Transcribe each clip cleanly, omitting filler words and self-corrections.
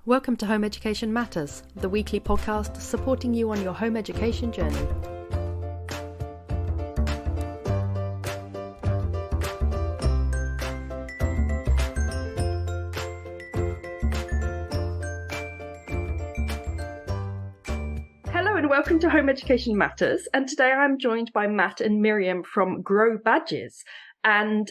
Welcome to Home Education Matters, the weekly podcast supporting you on your home education journey. Hello and welcome to Home Education Matters, and today I'm joined by Matt and Miriam from GrowBadges. And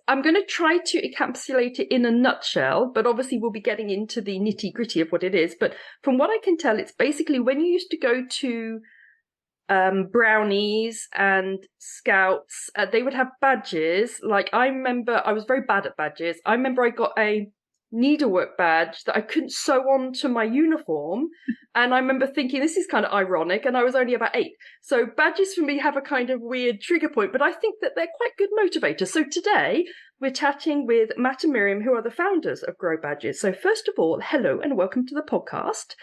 I'm going to try to encapsulate it in a nutshell, but obviously we'll be getting into the nitty gritty of what it is. But from what I can tell, it's basically when you used to go to brownies and scouts, they would have badges. Like I remember I was very bad at badges. I remember I got a needlework badge that I couldn't sew on to my uniform. And I remember thinking, this is kind of ironic. And I was only about 8. So badges for me have a kind of weird trigger point, but I think that they're quite good motivators. So today we're chatting with Matt and Miriam, who are the founders of GrowBadges. So first of all, hello and welcome to the podcast.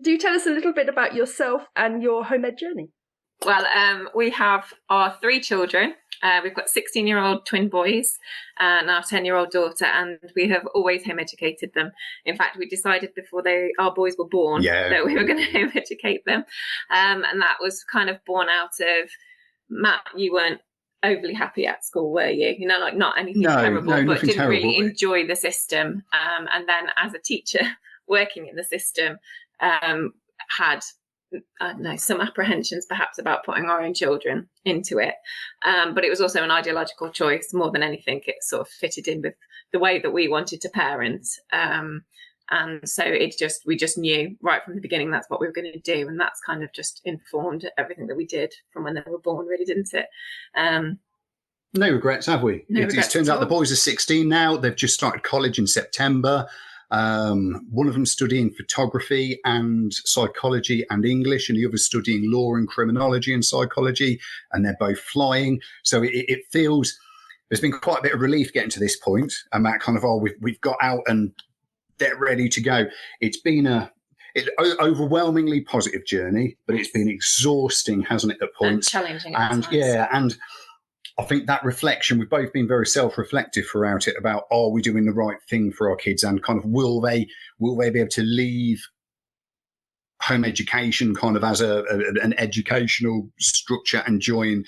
Do tell us a little bit about yourself and your home ed journey. Well, we have our 3 children. We've got 16-year-old twin boys and our 10-year-old daughter, and we have always home educated them. In fact, we decided before our boys were born that we were going to home educate them. And that was kind of born out of, Matt, you weren't overly happy at school, were you? You know, like not anything terrible, but didn't really enjoy the system. And then as a teacher working in the system, had I don't know, some apprehensions perhaps about putting our own children into it. But it was also an ideological choice more than anything. It sort of fitted in with the way that we wanted to parent. And so we just knew right from the beginning that's what we were going to do. And that's kind of just informed everything that we did from when they were born, really, didn't it? No regrets, have we? No it turns out the boys are 16 now. They've just started college in September. One of them studying photography and psychology and English, and the other studying law and criminology and psychology, and they're both flying. So it feels there's been quite a bit of relief getting to this point, and that kind of we've got out and they're ready to go. It's been an overwhelmingly positive journey, but it's been exhausting, hasn't it? At points, and challenging, and and I think that reflection, we've both been very self-reflective throughout it about, are we doing the right thing for our kids, and kind of will they be able to leave home education kind of as an educational structure and join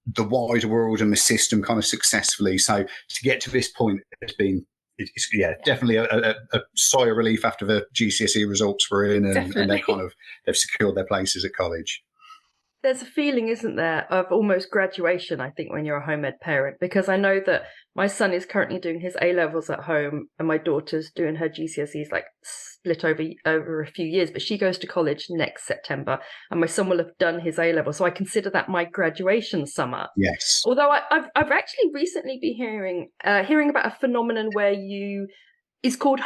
the wider world and the system kind of successfully. So to get to this point, it's definitely a sigh of relief after the GCSE results were in, and they've secured their places at college. There's a feeling, isn't there, of almost graduation, I think, when you're a home ed parent, because I know that my son is currently doing his A-levels at home and my daughter's doing her GCSEs, like split over a few years, but she goes to college next September and my son will have done his A-level. So I consider that my graduation summer. Yes. Although I've actually recently been hearing about a phenomenon where it's called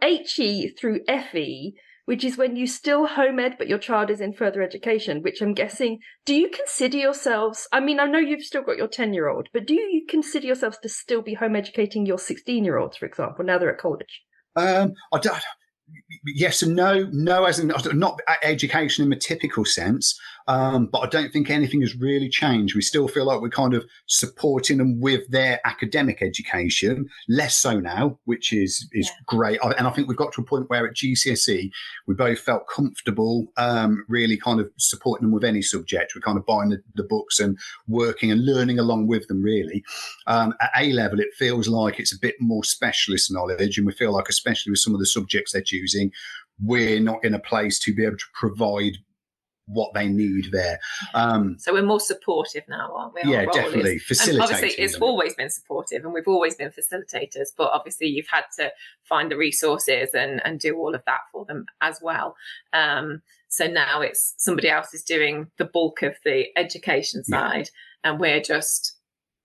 HE through FE, which is when you still home ed, but your child is in further education, which I'm guessing, do you consider yourselves, I mean, I know you've still got your 10-year-old, but do you consider yourselves to still be home educating your 16-year-olds, for example, now they're at college? I don't. Yes and no. No, as in not education in the typical sense, but I don't think anything has really changed. We still feel like we're kind of supporting them with their academic education, less so now, which is great. And I think we've got to a point where at GCSE, we both felt comfortable really kind of supporting them with any subject. We're kind of buying the books and working and learning along with them, really. At A-level, it feels like it's a bit more specialist knowledge, and we feel like, especially with some of the subjects they're choosing, we're not in a place to be able to provide what they need there. So we're more supportive now, aren't we? Yeah, definitely. Facilitating. Obviously, it's always been supportive and we've always been facilitators, but obviously you've had to find the resources and do all of that for them as well. So now it's somebody else is doing the bulk of the education side, and we're just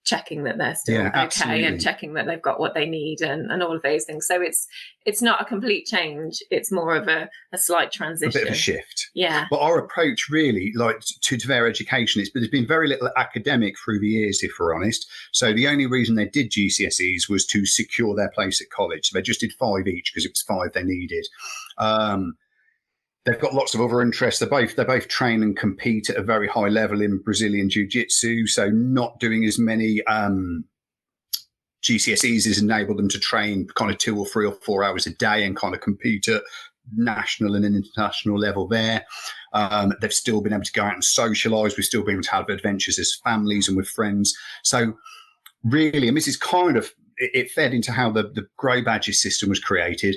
checking that they're still okay and checking that they've got what they need and all of those things. So it's not a complete change. It's more of a slight transition. A bit of a shift. Yeah. But our approach really, like to their education, there's been very little academic through the years, if we're honest. So the only reason they did GCSEs was to secure their place at college. So they just did 5 each because it was 5 they needed. They've got lots of other interests. They both train and compete at a very high level in Brazilian Jiu-Jitsu, so not doing as many GCSEs has enabled them to train kind of 2 or 3 or 4 hours a day and kind of compete at national and international level there. They've still been able to go out and socialise. We've still been able to have adventures as families and with friends. So really, and this is kind of, it fed into how the GrowBadges system was created.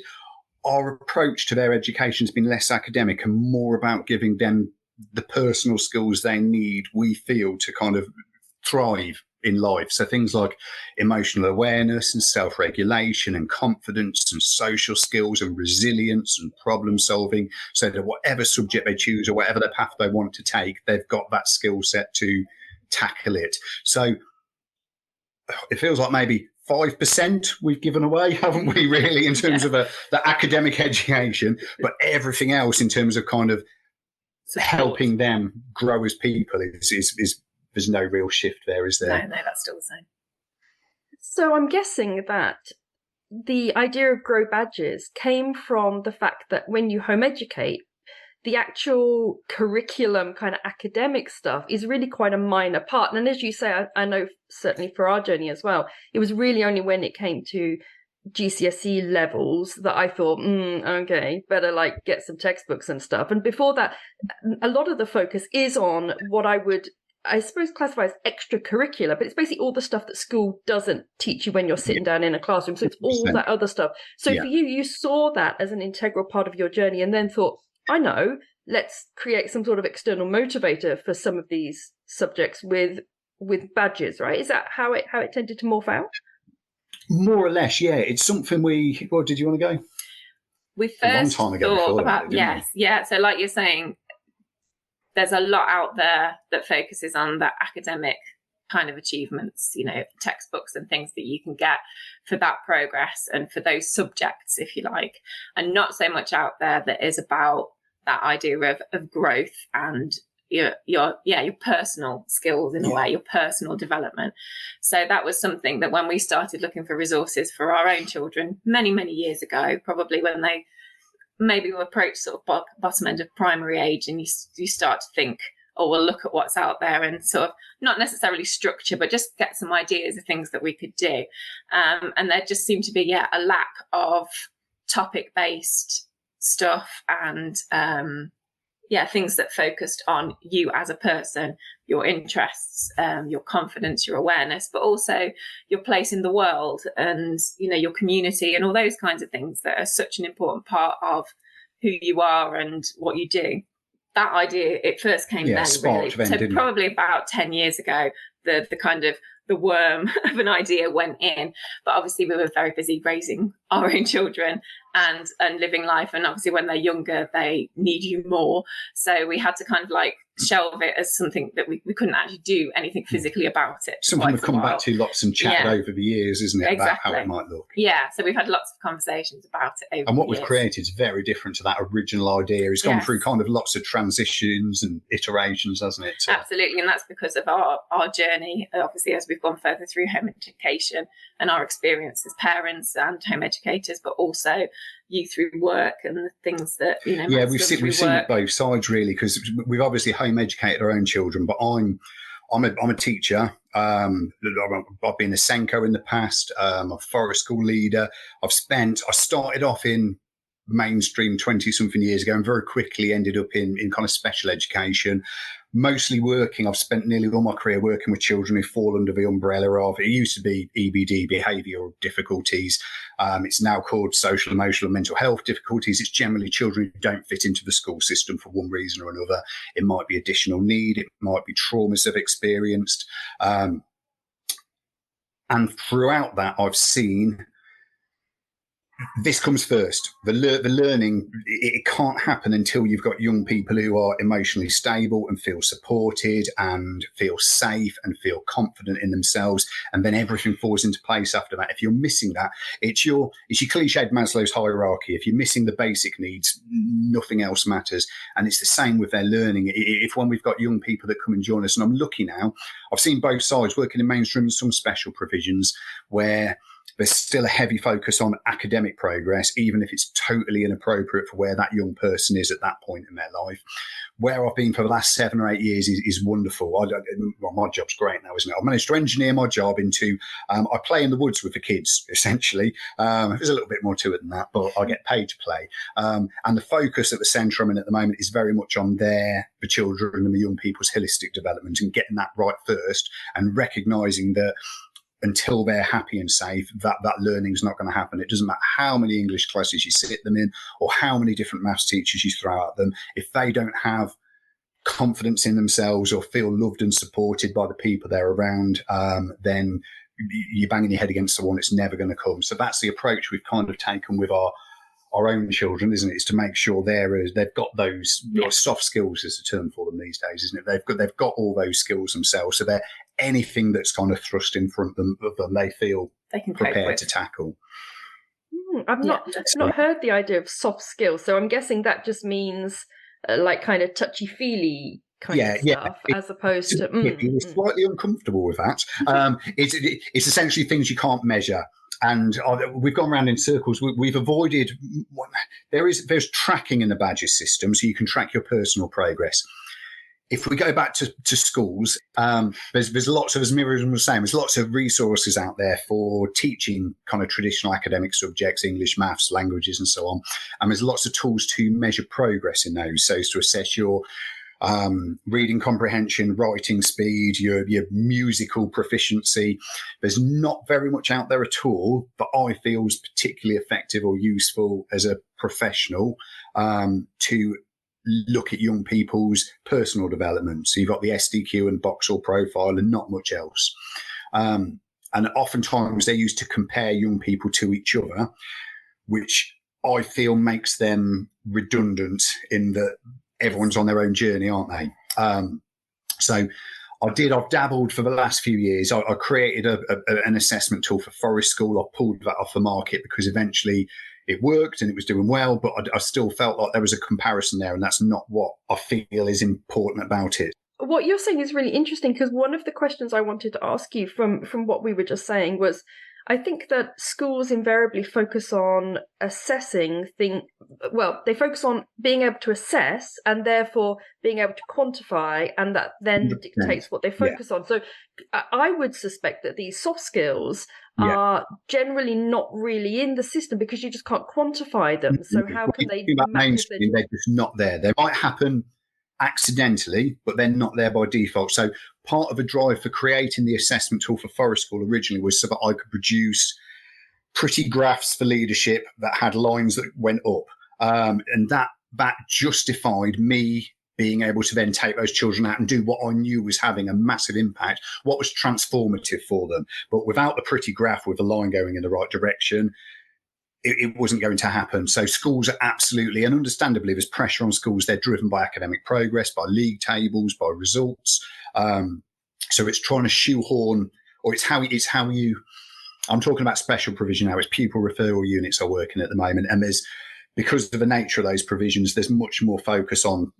Our approach to their education has been less academic and more about giving them the personal skills they need, we feel, to kind of thrive in life. So things like emotional awareness and self-regulation and confidence and social skills and resilience and problem solving, so that whatever subject they choose or whatever the path they want to take, they've got that skill set to tackle it. So it feels like maybe 5% we've given away, haven't we, really, in terms of the academic education, but everything else in terms of kind of helping them grow as people is there's no real shift there, is there? No, that's still the same. So I'm guessing that the idea of GrowBadges came from the fact that when you home educate, the actual curriculum kind of academic stuff is really quite a minor part. And as you say, I know certainly for our journey as well, it was really only when it came to GCSE levels that I thought, okay, better like get some textbooks and stuff. And before that, a lot of the focus is on what I suppose classify as extracurricular, but it's basically all the stuff that school doesn't teach you when you're sitting down in a classroom. So it's all that other stuff. So for you saw that as an integral part of your journey and then thought, I know, let's create some sort of external motivator for some of these subjects with badges, right? Is that how it tended to morph out? More or less, yeah. It's something well, did you want to go? We first a long time ago thought about, we? Yeah. So like you're saying, there's a lot out there that focuses on that academic kind of achievements, textbooks and things that you can get for that progress and for those subjects, if you like, and not so much out there that is about that idea of growth and your personal skills in a way, your personal development. So that was something that when we started looking for resources for our own children many, many years ago, probably when they maybe will approach sort of bottom end of primary age, and you start to think, oh, we'll look at what's out there and sort of not necessarily structure, but just get some ideas of things that we could do. And there just seemed to be, a lack of topic-based stuff and, things that focused on you as a person, your interests, your confidence, your awareness, but also your place in the world and, your community and all those kinds of things that are such an important part of who you are and what you do. That idea, it first came then, really. So probably about 10 years ago, the kind of the worm of an idea went in. But obviously we were very busy raising our own children and living life. And obviously when they're younger, they need you more. So we had to kind of like shelve it as something that we couldn't actually do anything physically about it. Something we've come back to lots and chatted over the years, isn't it? Exactly. About how it might look. Yeah, so we've had lots of conversations about it over and what the we've years. created is very different to that original idea. It's gone through kind of lots of transitions and iterations, hasn't it? Absolutely, and that's because of our journey, obviously, as we've gone further through home education and our experience as parents and home educators, but also you through work and the things that, we've seen it both sides, really, because we've obviously home educated our own children, but I'm a teacher. I've been a Senko in the past. I'm a forest school leader. I started off in mainstream 20-something years ago and very quickly ended up in kind of special education, mostly working. I've spent nearly all my career working with children who fall under the umbrella of, it used to be EBD, behavioural difficulties. It's now called social, emotional and mental health difficulties. It's generally children who don't fit into the school system for one reason or another. It might be additional need. It might be traumas they've experienced. And throughout that, I've seen this comes first. The learning, it can't happen until you've got young people who are emotionally stable and feel supported and feel safe and feel confident in themselves. And then everything falls into place after that. If you're missing that, it's your cliched Maslow's hierarchy. If you're missing the basic needs, nothing else matters. And it's the same with their learning. If when we've got young people that come and join us, and I'm lucky now, I've seen both sides working in mainstream and some special provisions where there's still a heavy focus on academic progress, even if it's totally inappropriate for where that young person is at that point in their life. Where I've been for the last 7 or 8 years is wonderful. Well, my job's great now, isn't it? I've managed to engineer my job into, I play in the woods with the kids, essentially. There's a little bit more to it than that, but I get paid to play. And the focus at the centre I'm in at the moment is very much on the children and the young people's holistic development and getting that right first and recognising that until they're happy and safe, that learning's not going to happen. It doesn't matter how many English classes you sit them in or how many different maths teachers you throw at them. If they don't have confidence in themselves or feel loved and supported by the people they're around, then you're banging your head against the wall and it's never going to come. So that's the approach we've kind of taken with our own children, isn't it? Is to make sure they've got those soft skills, is the term for them these days, isn't it? They've got all those skills themselves, so they're anything that's kind of thrust in front of them, they feel they can prepared to tackle. I've not heard the idea of soft skills, so I'm guessing that just means like kind of touchy-feely kind of stuff, as opposed to you're slightly uncomfortable with that. It's essentially things you can't measure. And we've gone around in circles. We've avoided. There's tracking in the badges system, so you can track your personal progress. If we go back to schools, there's lots of, as Miriam was saying, there's lots of resources out there for teaching kind of traditional academic subjects, English, maths, languages, and so on. And there's lots of tools to measure progress in those. So to assess your reading comprehension, writing speed, your musical proficiency. There's not very much out there at all that I feel is particularly effective or useful as a professional to look at young people's personal development. So you've got the SDQ and Boxall profile and not much else. And oftentimes they're used to compare young people to each other, which I feel makes them redundant in that everyone's on their own journey, aren't they? So I've dabbled for the last few years. I created an assessment tool for Forest School. I pulled that off the market because eventually it worked and it was doing well, but I still felt like there was a comparison there, and that's not what I feel is important about it. What you're saying is really interesting, because one of the questions I wanted to ask you from what we were just saying was, I think that schools invariably focus on assessing they focus on being able to assess and therefore being able to quantify, and that then dictates what they focus on. So I would suspect that these soft skills are generally not really in the system because you just can't quantify them. So how can they be mainstream? They're just not there. They might happen accidentally, but they're not there by default. So part of the drive for creating the assessment tool for Forest School originally was so that I could produce pretty graphs for leadership that had lines that went up. And that justified me being able to then take those children out and do what I knew was having a massive impact, what was transformative for them. But without the pretty graph with the line going in the right direction, it wasn't going to happen. So schools are absolutely, and understandably, there's pressure on schools. They're driven by academic progress, by league tables, by results. So it's trying to shoehorn, or it's how you, I'm talking about special provision now. It's pupil referral units are working at the moment. And because of the nature of those provisions, there's much more focus on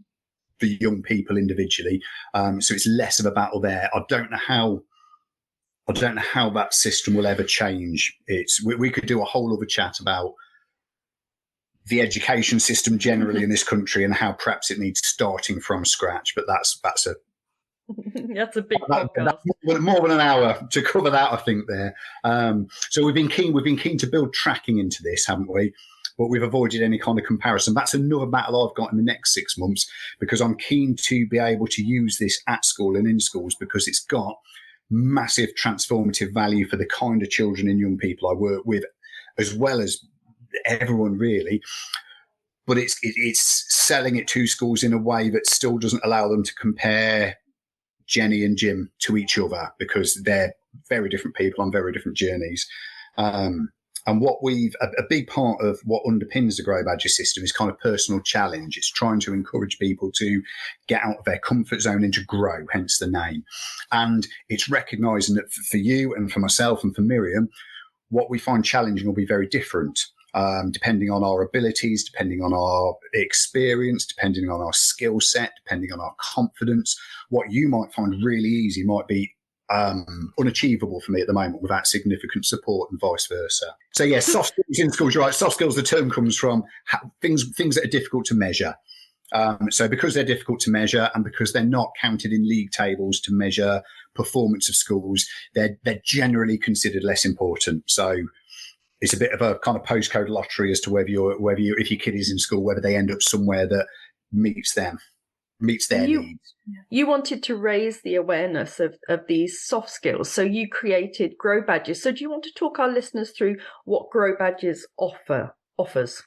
the young people individually. So it's less of a battle there. I don't know how that system will ever change. We could do a whole other chat about the education system generally in this country and how perhaps it needs starting from scratch. But that's a that's a big podcast. More than an hour to cover that, I think. There. So we've been keen to build tracking into this, haven't we? But we've avoided any kind of comparison. That's another battle I've got in the next 6 months, because I'm keen to be able to use this at school and in schools, because it's got massive transformative value for the kind of children and young people I work with, as well as everyone really. But it's selling it to schools in a way that still doesn't allow them to compare Jenny and Jim to each other, because they're very different people on very different journeys. And a big part of what underpins the GrowBadges system is kind of personal challenge. It's trying to encourage people to get out of their comfort zone and to grow, hence the name. And it's recognising that for you and for myself and for Miriam, what we find challenging will be very different, depending on our abilities, depending on our experience, depending on our skill set, depending on our confidence. What you might find really easy might be unachievable for me at the moment without significant support, and vice versa. So yeah, soft skills in schools, you're right. Soft skills, the term comes from things that are difficult to measure. So because they're difficult to measure, and because they're not counted in league tables to measure performance of schools, they're generally considered less important. So it's a bit of a kind of postcode lottery as to if your kid is in school, whether they end up somewhere that meets their needs. You wanted to raise the awareness of these soft skills, so you created GrowBadges. So do you want to talk our listeners through what GrowBadges offers?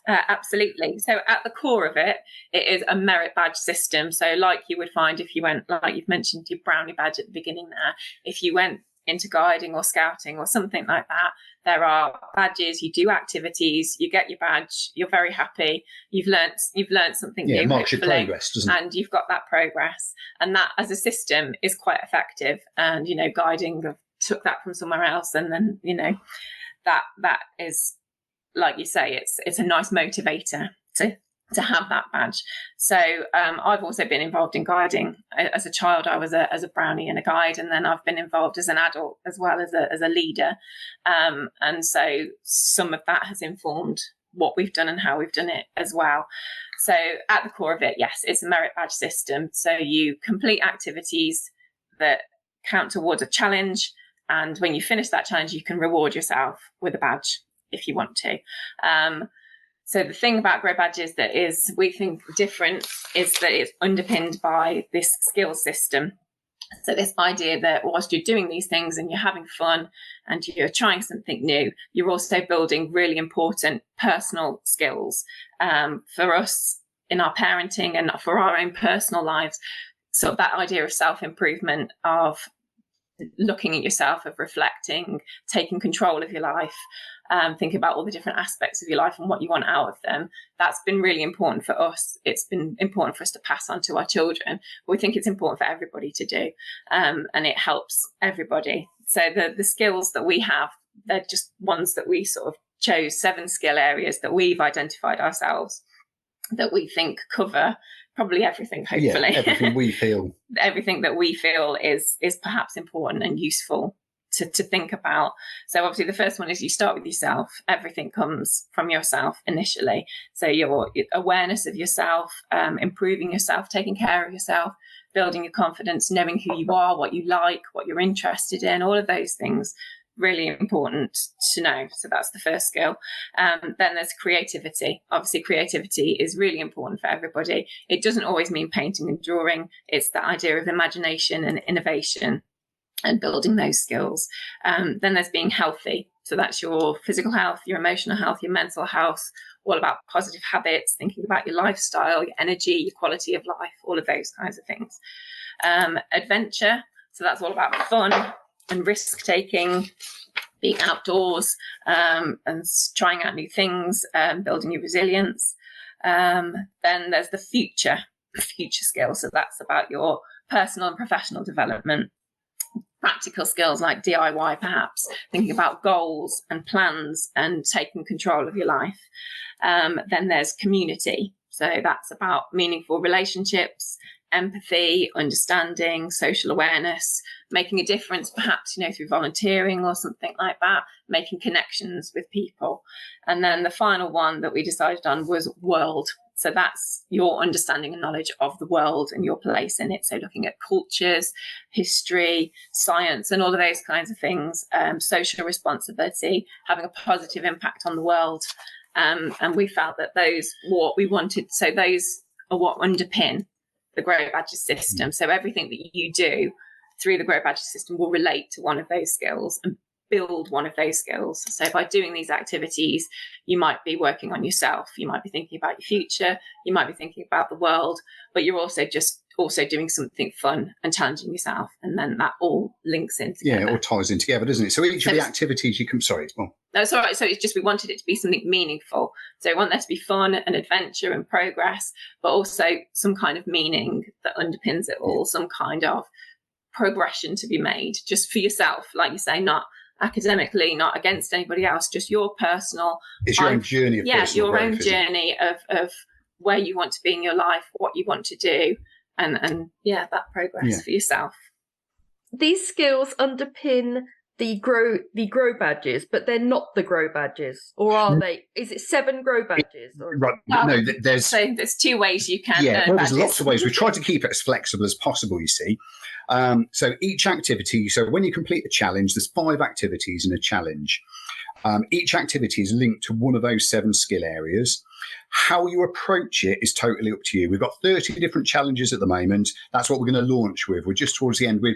Absolutely. So at the core of it, it is a merit badge system. So like you would find if you went, like you've mentioned your brownie badge at the beginning there, if you went into guiding or scouting or something like that, there are badges, you do activities, you get your badge, you're very happy, you've learned something new, marks your progress, doesn't it? And you've got that progress, and that as a system is quite effective. And guiding, I've took that from somewhere else, and then that is, like you say, it's a nice motivator to have that badge. So I've also been involved in guiding. As a child, I was as a brownie and a guide, and then I've been involved as an adult as well as a leader. And so some of that has informed what we've done and how we've done it as well. So at the core of it, yes, it's a merit badge system. So you complete activities that count towards a challenge, and when you finish that challenge, you can reward yourself with a badge if you want to. So the thing about GrowBadges that is, we think, different is that it's underpinned by this skill system. So this idea that whilst you're doing these things and you're having fun and you're trying something new, you're also building really important personal skills for us in our parenting and for our own personal lives. So that idea of self-improvement, of looking at yourself, of reflecting, taking control of your life, thinking about all the different aspects of your life and what you want out of them. That's been really important for us. It's been important for us to pass on to our children. We think it's important for everybody to do, and it helps everybody. So the skills that we have, they're just ones that we sort of chose, 7 skill areas that we've identified ourselves that we think cover probably everything, hopefully. Yeah, everything we feel. Everything that we feel is perhaps important and useful to think about. So obviously the first one is you start with yourself. Everything comes from yourself initially. So your awareness of yourself, improving yourself, taking care of yourself, building your confidence, knowing who you are, what you like, what you're interested in, all of those things, really important to know. So that's the first skill. Then there's creativity. Obviously, creativity is really important for everybody. It doesn't always mean painting and drawing. It's the idea of imagination and innovation and building those skills. Then there's being healthy. So that's your physical health, your emotional health, your mental health, all about positive habits, thinking about your lifestyle, your energy, your quality of life, all of those kinds of things. Adventure. So that's all about fun and risk taking, being outdoors, and trying out new things, building your resilience. Then there's the future skills. So that's about your personal and professional development. Practical skills like DIY, perhaps, thinking about goals and plans and taking control of your life. Then there's community. So that's about meaningful relationships, empathy, understanding, social awareness, making a difference, perhaps, through volunteering or something like that, making connections with people. And then the final one that we decided on was world. So that's your understanding and knowledge of the world and your place in it. So looking at cultures, history, science, and all of those kinds of things, social responsibility, having a positive impact on the world. And we felt that those were what we wanted. So those are what underpin the GrowBadges system. So everything that you do through the GrowBadges system will relate to one of those skills and build one of those skills. So by doing these activities, you might be working on yourself, you might be thinking about your future, you might be thinking about the world, but you're also doing something fun and challenging yourself, and then that all links in together. Yeah, it all ties in together, doesn't it? So each of the activities No, it's all right. So it's just, we wanted it to be something meaningful. So we want there to be fun and adventure and progress, but also some kind of meaning that underpins it all, some kind of progression to be made just for yourself, like you say, not academically, not against anybody else, just your personal. It's your own journey of your own journey of where you want to be in your life, what you want to do, and that progress for yourself. these skills underpin the grow badges, but they're not the grow badges, or are they? Is it 7 grow badges? Or Right. No, there's so there's 2 ways you can earn well, badges. there's lots of ways. We try to keep it as flexible as possible, you see. So each activity, so when you complete a challenge, there's 5 activities in a challenge. Each activity is linked to one of those 7 skill areas. How you approach it is totally up to you. We've got 30 different challenges at the moment. That's what we're going to launch with. We're just towards the end. We're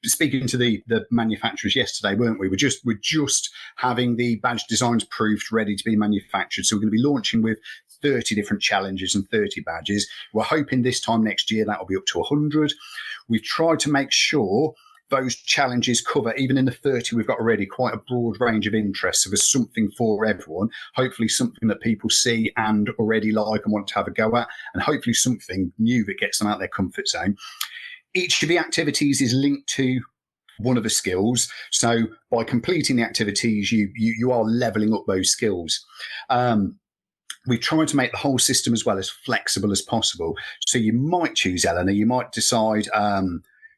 speaking to the manufacturers yesterday, weren't we? We're just having the badge designs proofed, ready to be manufactured. So we're going to be launching with 30 different challenges and 30 badges. We're hoping this time next year that will be up to 100. We've tried to make sure those challenges cover, even in the 30 we've got already, quite a broad range of interests. So there's something for everyone, hopefully something that people see and already like and want to have a go at, and hopefully something new that gets them out of their comfort zone. Each of the activities is linked to one of the skills. So by completing the activities, you are leveling up those skills. We've tried to make the whole system as well as flexible as possible. So you might choose, Eleanor, you might decide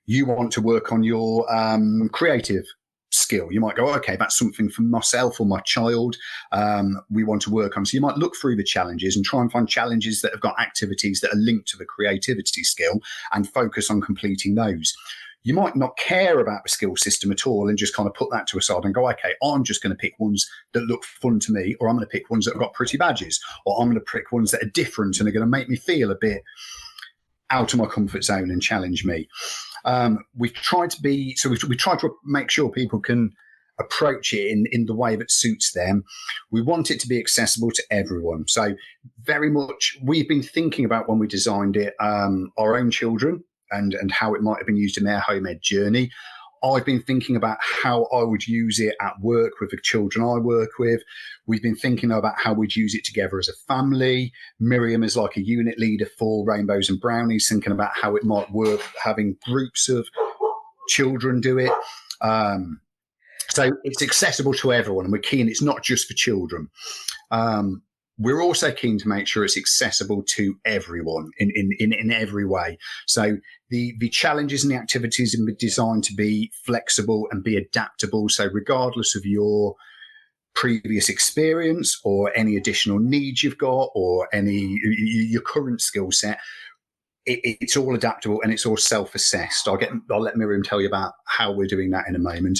you want to work on your creative skill. You might go, okay, that's something for myself or my child we want to work on. So you might look through the challenges and try and find challenges that have got activities that are linked to the creativity skill and focus on completing those. You might not care about the skill system at all and just kind of put that to a side and go, okay, I'm just going to pick ones that look fun to me, or I'm going to pick ones that have got pretty badges, or I'm going to pick ones that are different and are going to make me feel a bit out of my comfort zone and challenge me. We've tried to make sure people can approach it in the way that suits them. We want it to be accessible to everyone. So very much we've been thinking about, when we designed it, our own children and how it might have been used in their home ed journey. I've been thinking about how I would use it at work with the children I work with. We've been thinking about how we'd use it together as a family. Miriam is like a unit leader for Rainbows and Brownies, thinking about how it might work having groups of children do it. So it's accessible to everyone, and we're keen it's not just for children. We're also keen to make sure it's accessible to everyone in every way. So the challenges and the activities are designed to be flexible and be adaptable. So regardless of your previous experience or any additional needs you've got or your current skill set, it's all adaptable and it's all self-assessed. I'll let Miriam tell you about how we're doing that in a moment.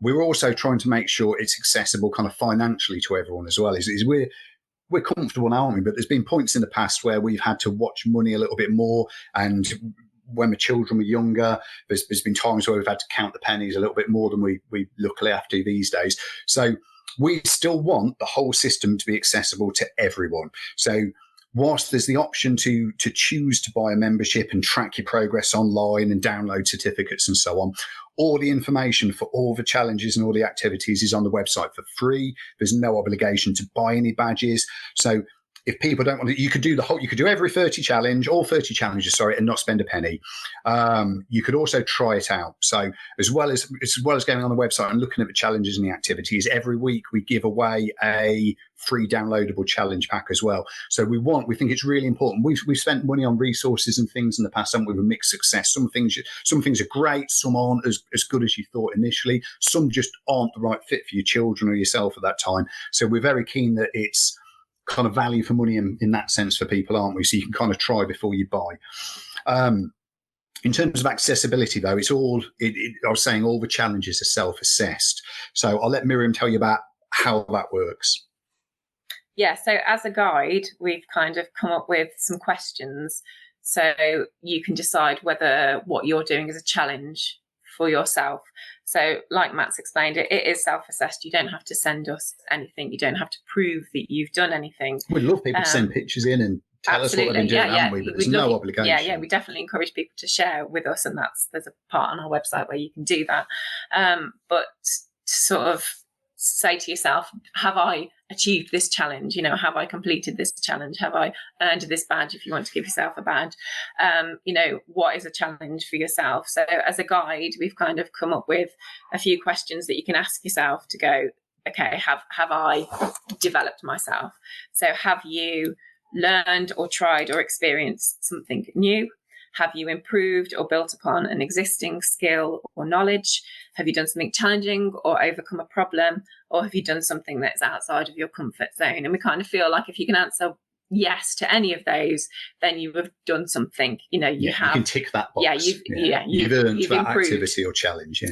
We're also trying to make sure it's accessible kind of financially to everyone as well. We're comfortable now, aren't we? But there's been points in the past where we've had to watch money a little bit more. And when the children were younger, there's been times where we've had to count the pennies a little bit more than we luckily have to these days. So we still want the whole system to be accessible to everyone. So whilst there's the option to choose to buy a membership and track your progress online and download certificates and so on, all the information for all the challenges and all the activities is on the website for free. There's no obligation to buy any badges. So if people don't want to, you could do every 30 challenges, and not spend a penny. You could also try it out. So as well as going on the website and looking at the challenges and the activities, every week we give away a free downloadable challenge pack as well. So we think it's really important. We've spent money on resources and things in the past, haven't we, with mixed success. Some things are great, some aren't as good as you thought initially. Some just aren't the right fit for your children or yourself at that time. So we're very keen that it's kind of value for money in that sense for people, aren't we? So you can kind of try before you buy. In terms of accessibility, though, I was saying all the challenges are self-assessed. So I'll let Miriam tell you about how that works. Yeah, so as a guide, we've kind of come up with some questions so you can decide whether what you're doing is a challenge for yourself. So like Matt's explained, it is self-assessed. You don't have to send us anything. You don't have to prove that you've done anything. We'd love people to send pictures in and tell us what they've been doing, haven't we? But there's no obligation. Yeah, we definitely encourage people to share with us, and there's a part on our website where you can do that. But sort of say to yourself, have I achieved this challenge? Have I completed this challenge? Have I earned this badge, if you want to give yourself a badge? What is a challenge for yourself? So as a guide, we've kind of come up with a few questions that you can ask yourself to go, okay, have I developed myself? So have you learned or tried or experienced something new? Have you improved or built upon an existing skill or knowledge? Have you done something challenging or overcome a problem? Or have you done something that's outside of your comfort zone? And we kind of feel like if you can answer yes to any of those, then you have done something. You know, you have. You can tick that box. You've earned that improved. activity or challenge.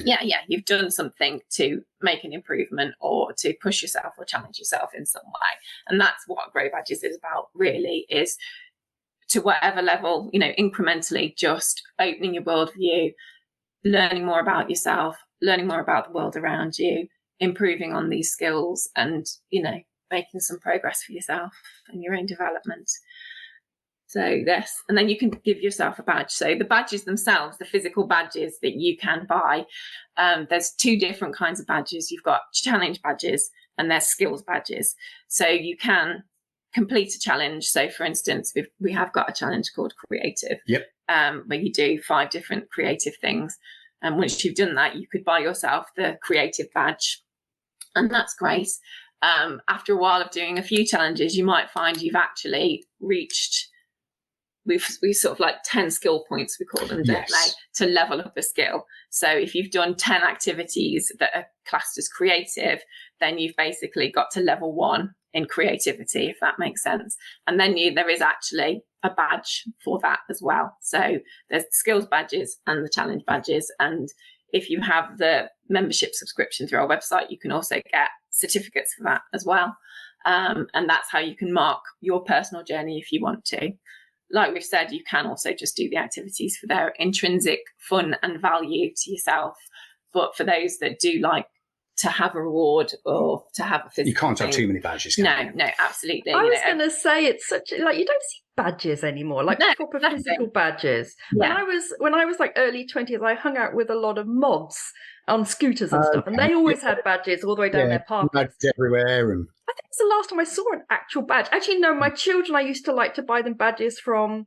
You've done something to make an improvement or to push yourself or challenge yourself in some way. And that's what GrowBadges is about, really, is to whatever level, you know, incrementally just opening your worldview, learning more about yourself, learning more about the world around you, improving on these skills, and, you know, making some progress for yourself and your own development. So this, and then you can give yourself a badge. So the badges themselves, the physical badges that you can buy, there's two different kinds of badges. You've got challenge badges and there's skills badges. So you can complete a challenge. So for instance, we have got a challenge called Creative, where you do 5 different creative things. And once you've done that, you could buy yourself the Creative badge. And that's great. After a while of doing a few challenges, you might find you've actually reached, we sort of like 10 skill points, we call them, don't they, to level up a skill. So if you've done 10 activities that are classed as creative, then you've basically got to level 1 in creativity, if that makes sense. And then there is actually a badge for that as well. So there's the skills badges and the challenge badges. And if you have the membership subscription through our website, you can also get certificates for that as well. And that's how you can mark your personal journey if you want to. Like we've said, you can also just do the activities for their intrinsic fun and value to yourself. But for those that do like to have a reward or to have a physical, you can't have too many badges. No, absolutely. I was going to say, it's such like, you don't see badges anymore, like proper physical badges. Yeah. When I was like early 20s, I hung out with a lot of mods on scooters and stuff, and they always had badges all the way down their path. Everywhere. And I think it's the last time I saw an actual badge. Actually, no, my children, I used to like to buy them badges from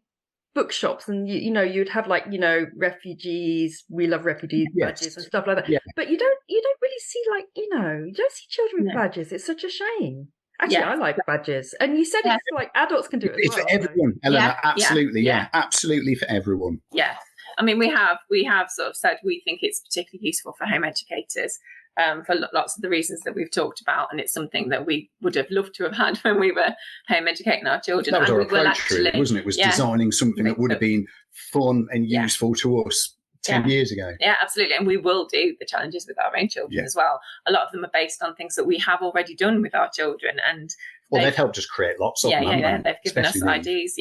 bookshops, and you know, you'd have like, you know, refugees, we love refugees badges and stuff like that. But you don't really see, like, you know, you don't see children with badges. It's such a shame. Actually, I like badges, and you said it's like adults can do it as it's well. for everyone, Eleanor. Absolutely, absolutely for everyone. Yeah, I mean, we have sort of said we think it's particularly useful for home educators. For lots of the reasons that we've talked about, and it's something that we would have loved to have had when we were home educating our children. That was and our approach, really, wasn't it? Was designing something that would have been fun and useful to us 10 years ago. Yeah, absolutely. And we will do the challenges with our own children as well. A lot of them are based on things that we have already done with our children, and they've helped us create lots of them. They've given us ideas.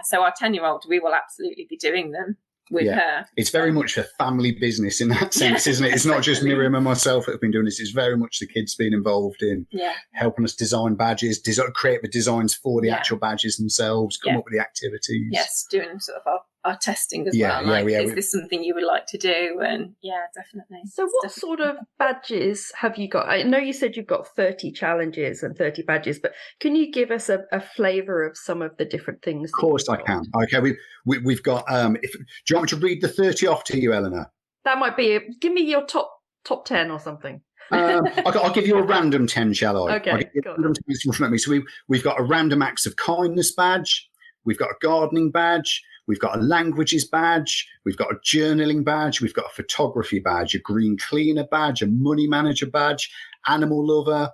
So our 10-year-old, we will absolutely be doing them with her. It's very much a family business in that sense, isn't it? It's not just Miriam and myself that have been doing this. It's very much the kids being involved in helping us design badges, create the designs for the actual badges themselves, come up with the activities. Yes, doing sort of our testing as well. Like, is this something you would like to do? And definitely. So what sort of badges have you got? I know you said you've got 30 challenges and 30 badges, but can you give us a flavour of some of the different things? Of course I can. Okay, we've got, do you want me to read the 30 off to you, Eleanor? That might be it. Give me your top 10 or something. I'll give you a random 10, shall I? Okay, I'll give you a random 10 in front of me. So we've got a random acts of kindness badge. We've got a gardening badge. We've got a languages badge. We've got a journaling badge. We've got a photography badge, a green cleaner badge, a money manager badge, animal lover,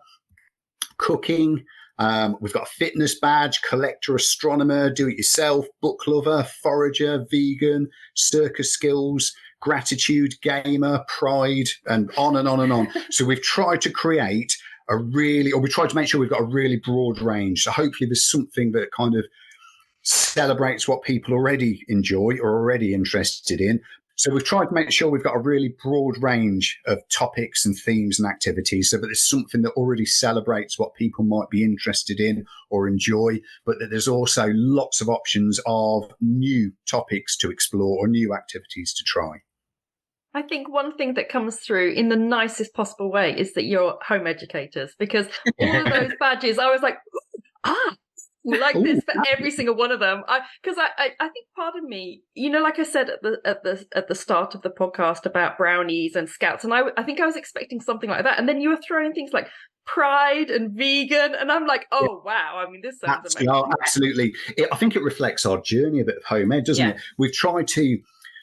cooking. We've got a fitness badge, collector, astronomer, do-it-yourself, book lover, forager, vegan, circus skills, gratitude, gamer, pride, and on and on and on. So we've tried to create we tried to make sure we've got a really broad range. So hopefully there's something that kind of celebrates what people already enjoy or already interested in. So we've tried to make sure we've got a really broad range of topics and themes and activities, so that there's something that already celebrates what people might be interested in or enjoy, but that there's also lots of options of new topics to explore or new activities to try. I think one thing that comes through in the nicest possible way is that you're home educators, because all of those badges, I was like, like this for every single one of them. Because I think part of me, like I said at the start of the podcast about brownies and scouts, and I think I was expecting something like that, and then you were throwing things like pride and vegan, and I'm like, oh wow, I mean, this sounds amazing. Absolutely. I think it reflects our journey a bit of home ed, doesn't it? We've tried to,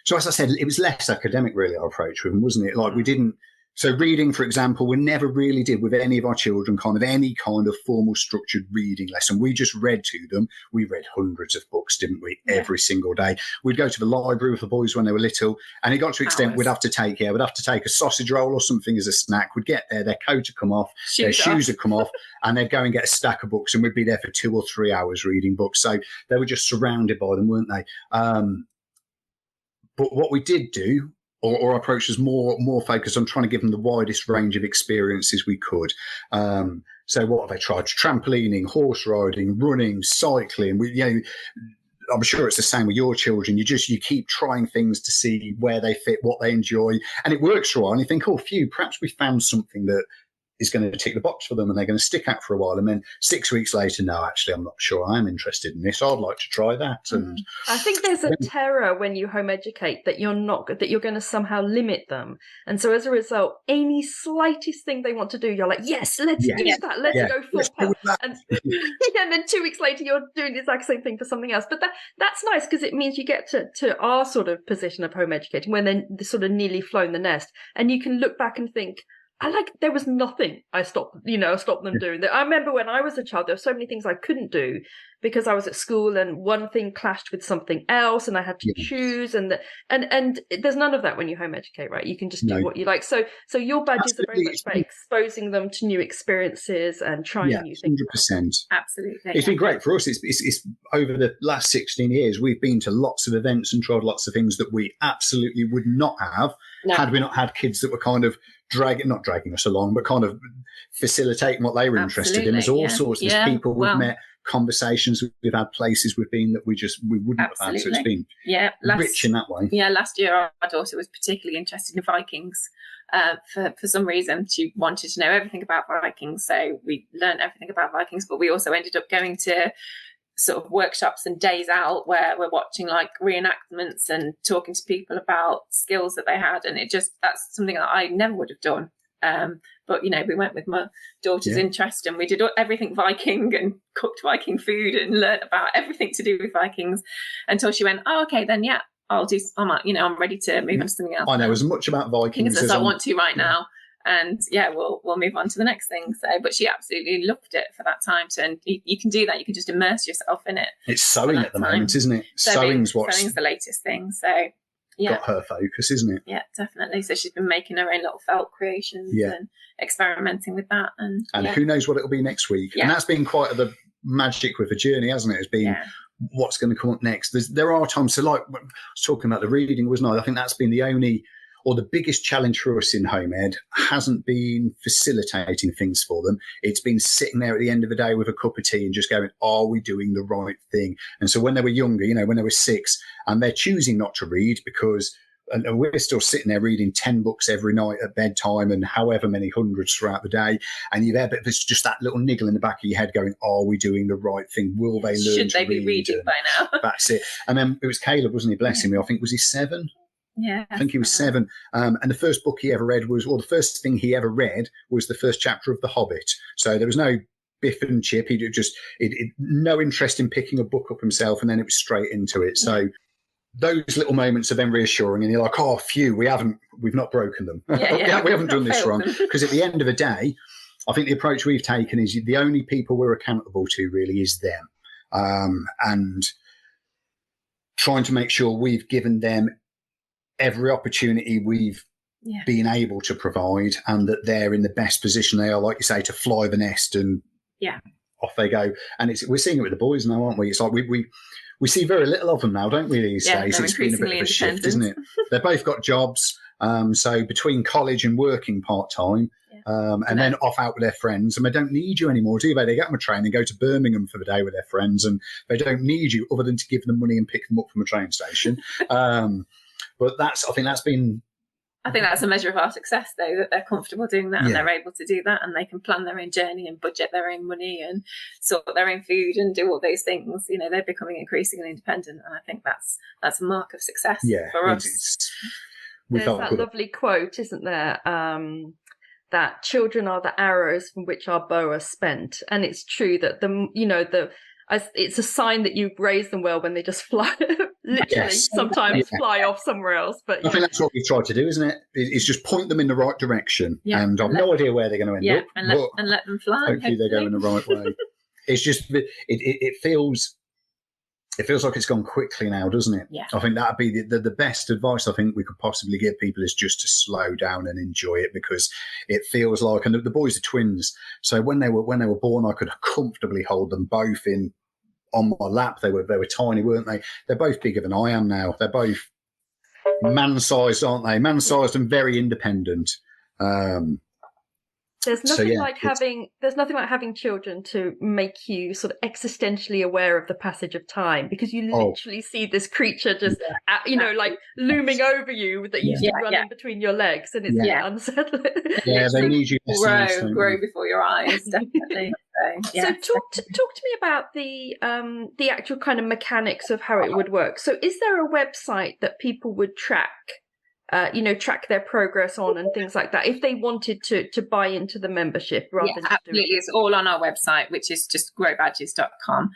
so as I said, it was less academic really, our approach with them, wasn't it? Like we didn't, so reading, for example, we never really did with any of our children any kind of formal structured reading lesson. We just read to them. We read hundreds of books, didn't we? Every single day. We'd go to the library with the boys when they were little, and it got to an extent we'd have to take a sausage roll or something as a snack. We'd get there, their coat would come off, their shoes would come off, and they'd go and get a stack of books, and we'd be there for 2 or 3 hours reading books. So they were just surrounded by them, weren't they? But what we did do, or our approach was more focused on trying to give them the widest range of experiences we could. So what have they tried? Trampolining, horse riding, running, cycling. I'm sure it's the same with your children. You keep trying things to see where they fit, what they enjoy, and it works for a while. And you think, oh, phew, perhaps we found something that is going to tick the box for them and they're going to stick out for a while. And then 6 weeks later, no, actually, I'm not sure I'm interested in this. I'd like to try that. And I think there's a terror when you home educate that you're going to somehow limit them. And so as a result, any slightest thing they want to do, you're like, yes, let's do that. Let's go full pelt. And then 2 weeks later, you're doing the exact same thing for something else. But that's nice because it means you get to our sort of position of home educating when they're sort of nearly flown the nest. And you can look back and think, there was nothing I stopped them doing. I remember when I was a child, there were so many things I couldn't do because I was at school and one thing clashed with something else and I had to choose and there's none of that when you home educate, right? You can just do what you like. So your badges are very much about exposing them to new experiences and trying new things. 100%. Absolutely. It's been great for us. It's over the last 16 years, we've been to lots of events and tried lots of things that we absolutely would not have had we not had kids that were kind of not dragging us along, but kind of facilitating what they were interested in. There's all sorts. There's people we've met, conversations we've had, places we've been that we wouldn't have had. So it's been rich in that way. Yeah, last year our daughter was particularly interested in Vikings. For some reason, she wanted to know everything about Vikings. So we learned everything about Vikings, but we also ended up going to sort of workshops and days out where we're watching like reenactments and talking to people about skills that they had, and that's something that I never would have done. But we went with my daughter's interest, and we did everything Viking and cooked Viking food and learnt about everything to do with Vikings until she went, oh, okay, then I'll do. I'm ready to move on to something else. I know as much about Vikings as I want to right now. And we'll move on to the next thing. So, but she absolutely loved it for that time. So, and you can do that. You can just immerse yourself in it. It's sewing at the moment, isn't it? Sewing's the latest thing. So, got her focus, isn't it? Yeah, definitely. So she's been making her own little felt creations and experimenting with that. And who knows what it'll be next week? Yeah. And that's been quite the magic with the journey, hasn't it? It's been what's going to come up next. There are times. So, like I was talking about the reading, wasn't I? I think that's been the only. Or the biggest challenge for us in home ed hasn't been facilitating things for them. It's been sitting there at the end of the day with a cup of tea and just going, are we doing the right thing? And so when they were younger, when they were 6 and they're choosing not to read because and we're still sitting there reading 10 books every night at bedtime and however many hundreds throughout the day. And you're there, but there's just that little niggle in the back of your head going, are we doing the right thing? Will they learn to read? Should they be reading by now? That's it. And then it was Caleb, wasn't he? Bless him. I think, was he 7? Yeah, I think he was 7. And the first book he ever read the first thing he ever read was the first chapter of The Hobbit. So there was no Biff and Chip. He just no interest in picking a book up himself, and then it was straight into it. So those little moments are then reassuring, and you're like, oh, phew, we've not broken them. We haven't done this wrong. Because at the end of the day, I think the approach we've taken is the only people we're accountable to really is them, and trying to make sure we've given them every opportunity we've been able to provide, and that they're in the best position they are, like you say, to fly the nest and off they go. And we're seeing it with the boys now, aren't we? It's like we see very little of them now, don't we, these days? It's been a bit of a shift, isn't it? They've both got jobs, so between college and working part-time, and then off out with their friends, and they don't need you anymore, do they? They get on a train and go to Birmingham for the day with their friends, and they don't need you other than to give them money and pick them up from a train station. But I think that's been I think that's a measure of our success, though, that they're comfortable doing that and they're able to do that, and they can plan their own journey and budget their own money and sort their own food and do all those things. You know, they're becoming increasingly independent, and I think that's a mark of success for us. There's that lovely quote, isn't there? That children are the arrows from which our bow are spent, and it's true that it's a sign that you raise them well when they just fly, literally sometimes fly off somewhere else. But I think that's what we've tried to do, isn't it? It's just point them in the right direction, and I've no idea where they're going to end up. And let them fly. Hopefully they're going the right way. It's just it feels like it's gone quickly now, doesn't it? Yeah. I think that'd be the best advice I think we could possibly give people, is just to slow down and enjoy it, because it feels like, and the boys are twins, so when they were born, I could comfortably hold them both on my lap. They were tiny, weren't they? They're both bigger than I am now. They're both man-sized, aren't they? Man-sized and very independent. There's nothing like having children to make you sort of existentially aware of the passage of time, because you literally see this creature just, like looming over you that used to run in between your legs, and it's unsettling. Yeah, they need you to grow before your eyes, definitely. So talk to me about the actual kind of mechanics of how it would work. So is there a website that people would track their progress on and things like that, if they wanted to buy into the membership rather than absolutely. It's all on our website, which is just GrowBadges.com.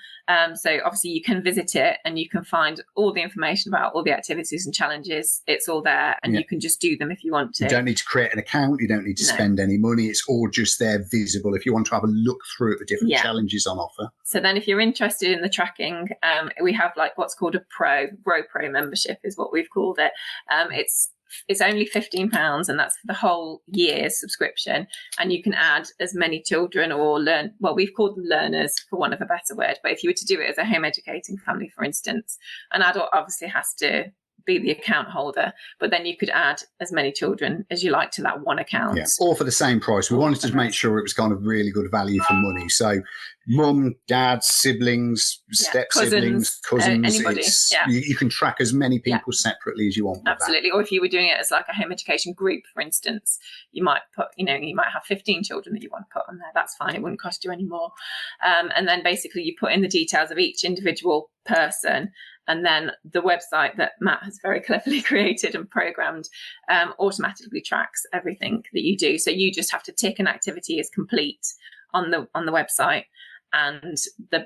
So obviously you can visit it and you can find all the information about all the activities and challenges. It's all there, and you can just do them if you want to. You don't need to create an account. You don't need to spend any money. It's all just there, visible, if you want to have a look through at the different challenges on offer. So then if you're interested in the tracking, we have like what's called a Grow Pro membership is what we've called it. It's only £15, and that's for the whole year's subscription. And you can add as many children or we've called them learners for want of a better word. But if you were to do it as a home educating family, for instance, an adult obviously has to be the account holder, but then you could add as many children as you like to that one account. Yeah, all for the same price. We wanted to make sure it was kind of really good value for money. So mum, dad, siblings, step-siblings, cousins. Anybody. You can track as many people separately as you want. Absolutely. Or if you were doing it as like a home education group, for instance, you might have 15 children that you want to put on there. That's fine. It wouldn't cost you any more. And then basically you put in the details of each individual person, and then the website that Matt has very cleverly created and programmed automatically tracks everything that you do. So you just have to tick an activity as complete on the website, and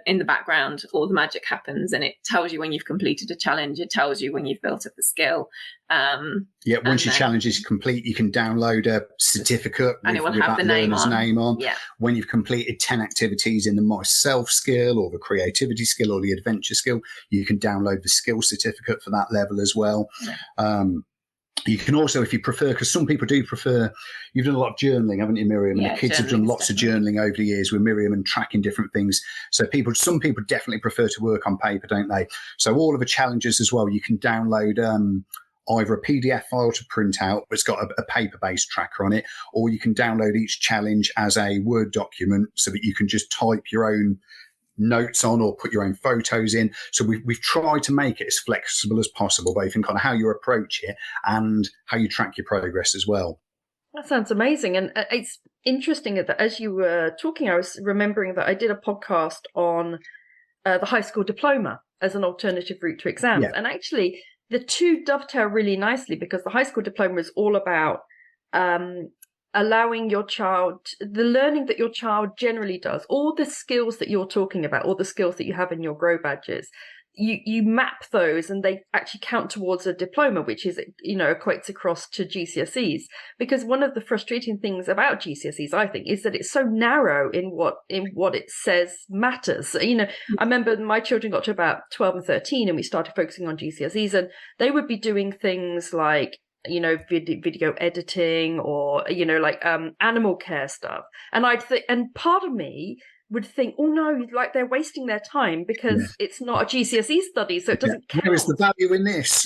in the background all the magic happens, and it tells you when you've completed a challenge. It tells you when you've built up the skill. Once your challenge is complete, you can download a certificate and it will with have that the learner's name on. Yeah. When you've completed 10 activities in the myself skill or the creativity skill or the adventure skill, you can download the skill certificate for that level as well. Yeah. You can also, if you prefer, because some people do prefer, you've done a lot of journaling, haven't you, Miriam? And the kids have done lots of journaling over the years with Miriam and tracking different things. So some people definitely prefer to work on paper, don't they? So all of the challenges as well, you can download either a PDF file to print out, but it's got a paper-based tracker on it, or you can download each challenge as a Word document so that you can just type your own notes on or put your own photos in. So we've tried to make it as flexible as possible, both in kind of how you approach it and how you track your progress as well. That sounds amazing. And it's interesting that as you were talking, I was remembering that I did a podcast on the high school diploma as an alternative route to exams. And actually the two dovetail really nicely, because the high school diploma is all about allowing your child, the learning that your child generally does, all the skills that you're talking about, all the skills that you have in your Grow Badges, you map those and they actually count towards a diploma, which is, equates across to GCSEs. Because one of the frustrating things about GCSEs, I think, is that it's so narrow in what it says matters. I remember my children got to about 12 and 13 and we started focusing on GCSEs, and they would be doing things like video editing or animal care stuff, and and part of me would think, oh no, like they're wasting their time because it's not a GCSE study, so it doesn't count. Where is the value in this?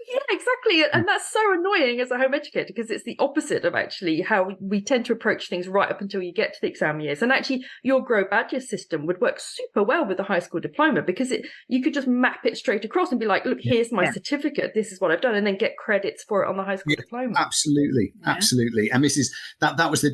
Yeah, exactly. And that's so annoying as a home educator, because it's the opposite of actually how we tend to approach things right up until you get to the exam years. And actually, your GrowBadges system would work super well with the high school diploma, because you could just map it straight across and be like, look, here's my certificate. This is what I've done. And then get credits for it on the high school diploma. Absolutely. Absolutely. And this is that was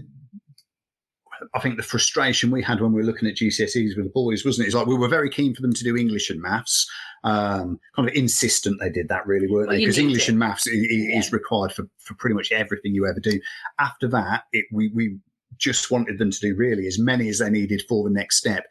I think the frustration we had when we were looking at GCSEs with the boys, wasn't it? It's like we were very keen for them to do English and maths. Kind of insistent they did that, really, weren't they? Because English and maths is required for pretty much everything you ever do. After that, we just wanted them to do really as many as they needed for the next step.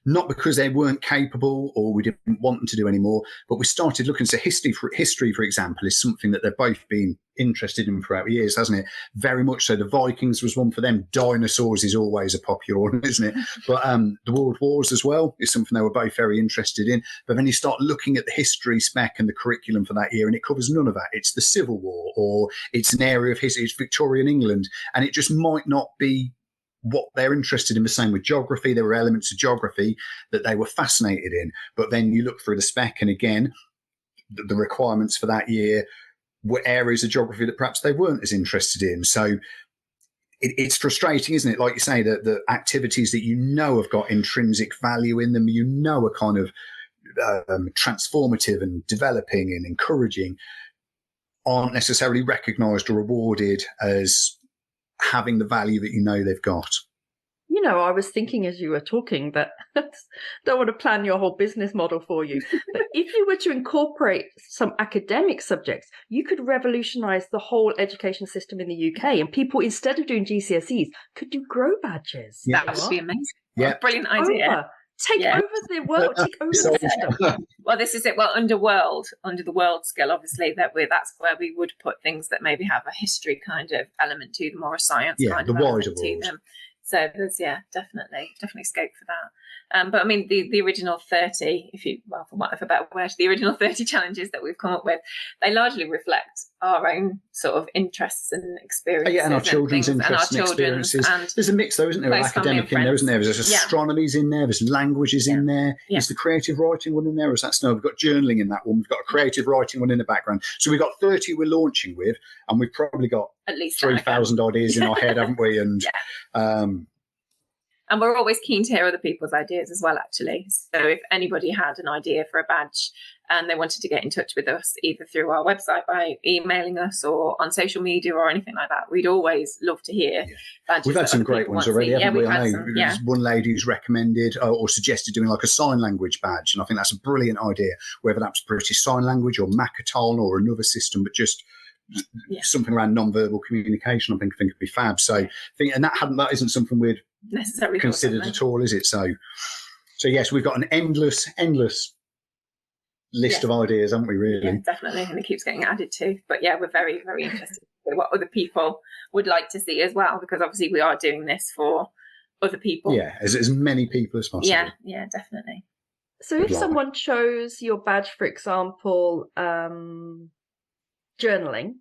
Not because they weren't capable or we didn't want them to do any more, but we started looking. So history, for example, is something that they've both been interested in throughout the years, hasn't it? Very much so. The Vikings was one for them. Dinosaurs is always a popular one, isn't it? But the World Wars as well is something they were both very interested in. But then you start looking at the history spec and the curriculum for that year, and it covers none of that. It's the Civil War, or it's an area of history, it's Victorian England, and it just might not be what they're interested in. The same with geography. There were elements of geography that they were fascinated in, but then you look through the spec, and again, the requirements for that year were areas of geography that perhaps they weren't as interested in. So it's frustrating, isn't it? Like you say, that the activities that have got intrinsic value in them, are kind of transformative and developing and encouraging, aren't necessarily recognised or rewarded as having the value that they've got. I was thinking as you were talking that don't want to plan your whole business model for you, but if you were to incorporate some academic subjects, you could revolutionise the whole education system in the UK, and people, instead of doing GCSEs, could do GrowBadges. Yeah. That would be amazing. Yeah, brilliant idea. Take over the world, take over the system. Well, this is it. Well, under the world skill, obviously, that's where we would put things that maybe have a history kind of element to them, or a science kind of element to them. So there's definitely scope for that. But I mean, the original 30, for want of a better word, the original 30 challenges that we've come up with, they largely reflect our own sort of interests and experiences. And our children's interests and experiences. There's a mix, though, isn't there? Academic in there, isn't there? There's astronomy's in there. There's languages in there. There's the creative writing one in there. Is that snow? We've got journaling in that one. We've got a creative writing one in the background. So we've got 30 we're launching with, and we've probably got at least 3,000 ideas in our head, haven't we? And and we're always keen to hear other people's ideas as well, actually. So if anybody had an idea for a badge and they wanted to get in touch with us, either through our website by emailing us or on social media or anything like that, we'd always love to hear badges. We've had some great ones already, haven't we? I know there's one lady who's recommended or suggested doing like a sign language badge, and I think that's a brilliant idea, whether that's British Sign Language or Makaton or another system, but just something around non-verbal communication, I think would be fab. So, and that isn't something we'd necessarily considered at all, is it? So yes, we've got an endless list of ideas, haven't we? Really, definitely, and it keeps getting added to. But we're very, very interested in what other people would like to see as well, because obviously we are doing this for other people. Yeah, as many people as possible. Yeah, definitely. So if someone chose your badge, for example, journaling,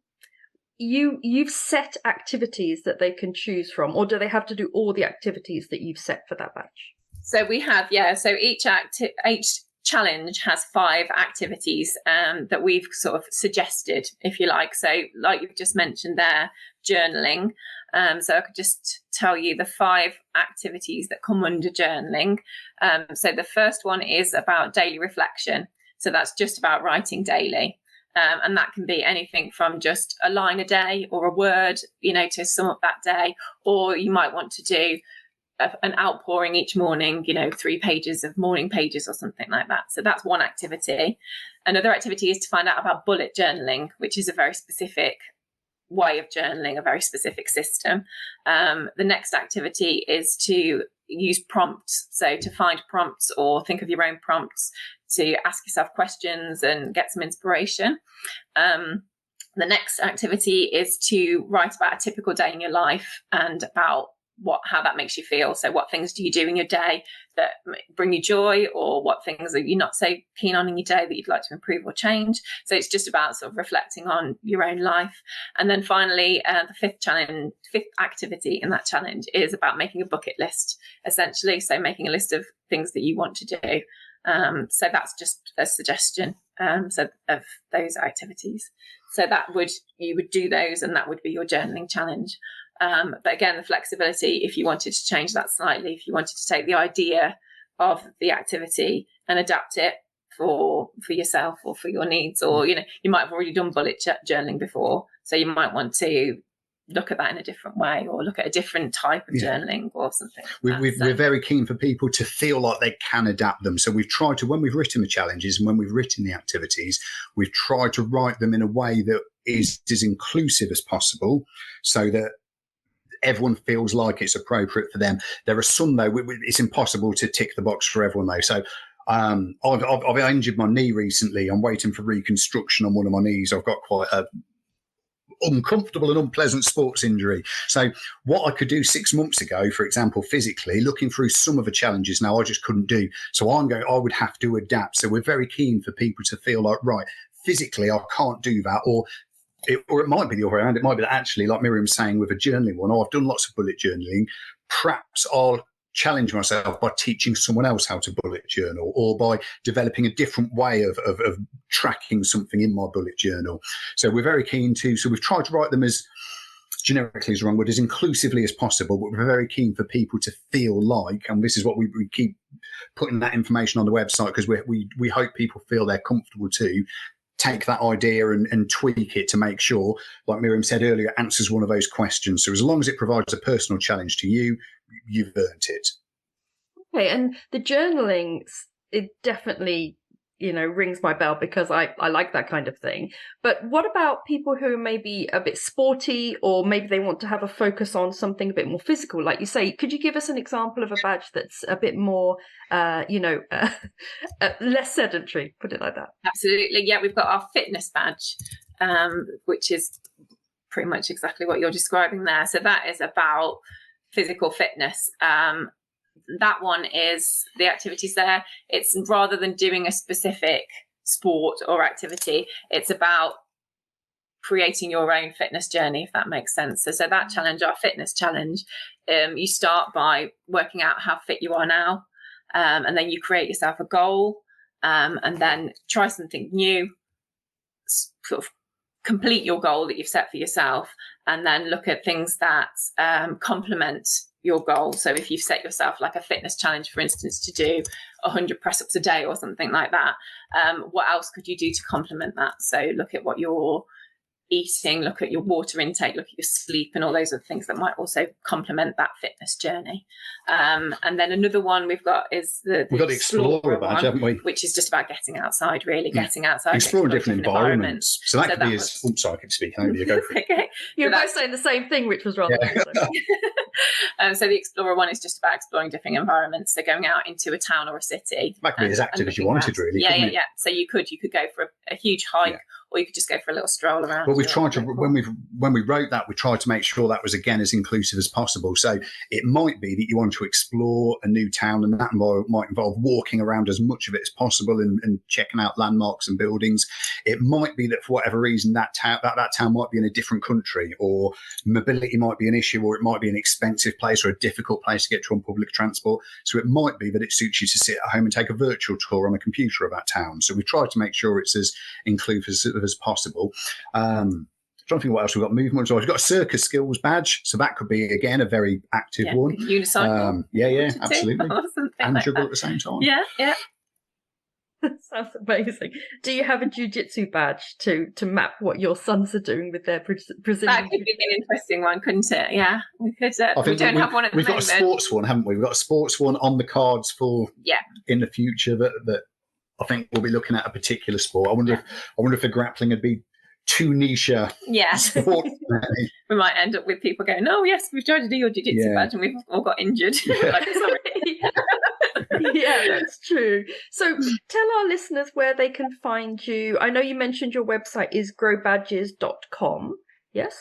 you've set activities that they can choose from, or do they have to do all the activities that you've set for that badge? So we have, so each challenge has 5 activities that we've sort of suggested, if you like. So like you've just mentioned there, journaling. So I could just tell you the 5 activities that come under journaling. So the first one is about daily reflection. So that's just about writing daily. And that can be anything from just a line a day or a word, to sum up that day. Or you might want to do an outpouring each morning, 3 pages of morning pages or something like that. So that's one activity. Another activity is to find out about bullet journaling, which is a very specific way of journaling, a very specific system. The next activity is to use prompts. So to find prompts or think of your own prompts to ask yourself questions and get some inspiration. The next activity is to write about a typical day in your life and about how that makes you feel. So what things do you do in your day that bring you joy, or what things are you not so keen on in your day that you'd like to improve or change? So it's just about sort of reflecting on your own life. And then finally, the fifth activity in that challenge is about making a bucket list, essentially. So making a list of things that you want to do. So that's just a suggestion so of those activities. So you would do those, and that would be your journaling challenge. But again, the flexibility, if you wanted to change that slightly, if you wanted to take the idea of the activity and adapt it for yourself or for your needs, or you might have already done bullet journaling before, so you might want to look at that in a different way, or look at a different type of journaling or something. We're very keen for people to feel like they can adapt them. So we've tried to, when we've written the challenges and when we've written the activities, we've tried to write them in a way that is as inclusive as possible, so that everyone feels like it's appropriate for them. There are some, though, it's impossible to tick the box for everyone, though. So I've injured my knee recently. I'm waiting for reconstruction on one of my knees. I've got quite a uncomfortable and unpleasant sports injury. So what I could do 6 months ago, for example, physically, looking through some of the challenges now, I just couldn't do. So I would have to adapt. So we're very keen for people to feel like, right, physically, I can't do that. Or it might be the other way around. It might be that actually, like Miriam's saying with a journaling one, I've done lots of bullet journaling. Perhaps I'll challenge myself by teaching someone else how to bullet journal, or by developing a different way of tracking something in my bullet journal. So we're very keen to, so we've tried to write them as generically is the wrong word, as inclusively as possible, but we're very keen for people to feel like, and this is what we keep putting that information on the website, because we hope people feel they're comfortable to take that idea and tweak it to make sure, like Miriam said earlier, answers one of those questions. So as long as it provides a personal challenge to you, you've earned it. Okay, and the journaling, it definitely, rings my bell, because I like that kind of thing. But what about people who are maybe a bit sporty, or maybe they want to have a focus on something a bit more physical? Like you say, could you give us an example of a badge that's a bit more, less sedentary, put it like that? Absolutely. Yeah, we've got our fitness badge, which is pretty much exactly what you're describing there. So that is about physical fitness. That one is the activities there. It's rather than doing a specific sport or activity, it's about creating your own fitness journey, if that makes sense. So that challenge, our fitness challenge, you start by working out how fit you are now, and then you create yourself a goal, and then try something new, sort of complete your goal that you've set for yourself, and then look at things that complement your goal. So if you've set yourself like a fitness challenge, for instance, to do 100 press-ups a day or something like that, what else could you do to complement that? So look at what you're eating, look at your water intake, look at your sleep, and all those other things that might also complement that fitness journey. And then another one we've got is we've got the Explorer badge, haven't we? Which is just about getting outside, really, getting outside, exploring different environments. So that could be as sorry, I keep speaking over you. Go for it. Okay, you're both saying the same thing, which was rather nice. So the Explorer one is just about exploring different environments. So going out into a town or a city. That could be as active as you wanted, really. Yeah. So you could go for a huge hike, or you could just go for a little stroll around. Well, we've tried to, when we wrote that, we tried to make sure that was, again, as inclusive as possible. So it might be that you want to explore a new town, and that might involve walking around as much of it as possible and checking out landmarks and buildings. It might be that for whatever reason that town might be in a different country, or mobility might be an issue, or it might be an expensive place or a difficult place to get to on public transport. So it might be that it suits you to sit at home and take a virtual tour on a computer of that town. So we tried to make sure it's as inclusive as possible. I'm trying to think what else we've got. Movement. So we've got a circus skills badge. So that could be, again, a very active one. Unicycle. Absolutely. And juggle at the same time. Yeah. Sounds amazing. Do you have a jiu-jitsu badge to map what your sons are doing with their Brazilian? That could be an interesting one, couldn't it? Yeah, we could. We don't have one at the moment. We've got a sports one, haven't we? We've got a sports one on the cards for in the future that I think we'll be looking at a particular sport. I wonder if the grappling would be too niche sport. We might end up with people going, "Oh yes, we've tried to do your jiu-jitsu badge and we've all got injured." Like, sorry. Yeah, that's true. So tell our listeners where they can find you. I know you mentioned your website is growbadges.com. Yes?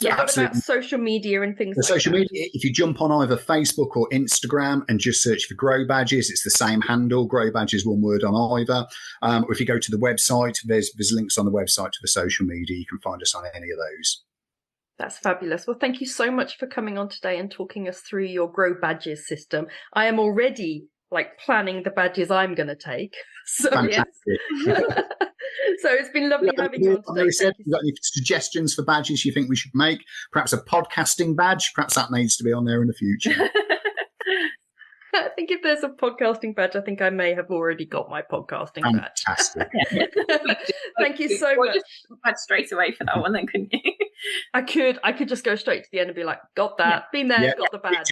So what about social media and things like that? Social media, if you jump on either Facebook or Instagram and just search for GrowBadges, it's the same handle, GrowBadges, one word on either. Or if you go to the website, there's links on the website to the social media. You can find us on any of those. That's fabulous. Well, thank you so much for coming on today and talking us through your GrowBadges system. I am already planning the badges I'm going to take. So fantastic. Yes. So it's been lovely having you on today. Like said, you got any suggestions for badges you think we should make? Perhaps a podcasting badge? Perhaps that needs to be on there in the future. I think if there's a podcasting badge, I think I may have already got my podcasting badge. Fantastic. Thank you so much. Just had straight away for that one, then, couldn't you? I could just go straight to the end and be like, got that, been there, got the badge.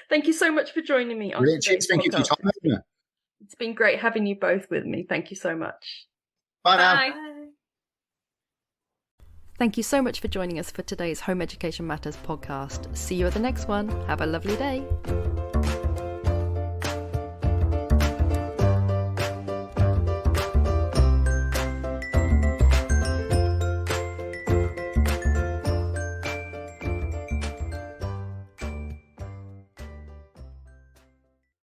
Thank you so much for joining me on today's Thank you for your time. It's been great having you both with me. Thank you so much. Bye now. Bye. Thank you so much for joining us for today's Home Education Matters podcast. See you at the next one. Have a lovely day.